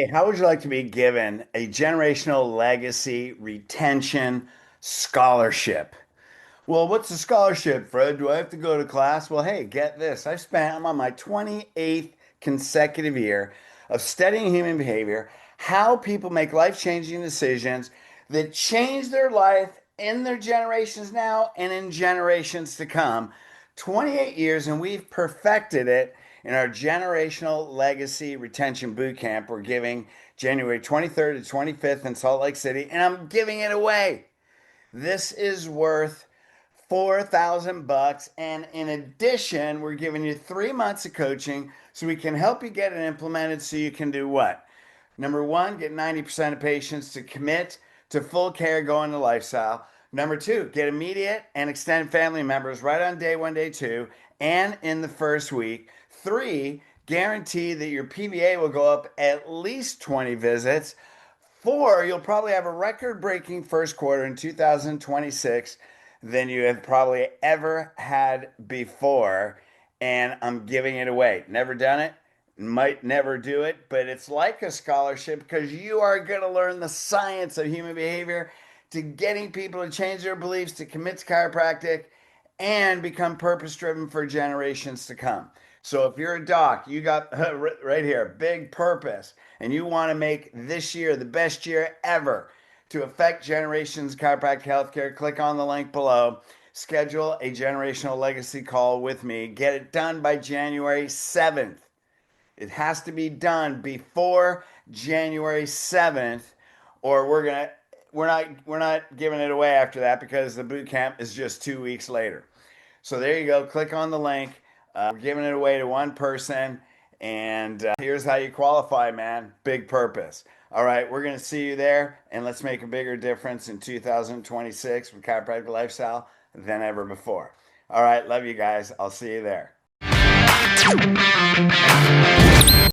Hey, how would you like to be given a generational legacy retention scholarship? Well, what's a scholarship, Fred? Do I have to go to class? Well, hey, get this. I'm on my 28th consecutive year of studying human behavior, how people make life-changing decisions that change their life in their generations now and in generations to come. 28 years, and we've perfected it in our generational legacy retention boot camp. We're giving January 23rd to 25th in Salt Lake City, and I'm giving it away. This is worth 4,000 bucks, and in addition, we're giving you 3 months of coaching so we can help you get it implemented so you can do what? Number one, get 90% of patients to commit to full care going to lifestyle. Number two, get immediate and extended family members right on day one, day two, and in the first week. Three, guarantee that your PVA will go up at least 20 visits. Four, you'll probably have a record breaking first quarter in 2026 than you have probably ever had before. And I'm giving it away. Never done it, might never do it, but it's like a scholarship because you are going to learn the science of human behavior to getting people to change their beliefs, to commit to chiropractic, and become purpose driven for generations to come. So if you're a doc, you got right here, big purpose, and you want to make this year the best year ever to affect generations chiropractic healthcare, click on the link below. Schedule a generational legacy call with me. Get it done by January 7th. It has to be done before January 7th, or we're not giving it away after that because the boot camp is just 2 weeks later. So there you go. Click on the link. We're giving it away to one person, and here's how you qualify, man. Big purpose. All right, we're going to see you there, and let's make a bigger difference in 2026 with chiropractic lifestyle than ever before. All right, love you guys. I'll see you there.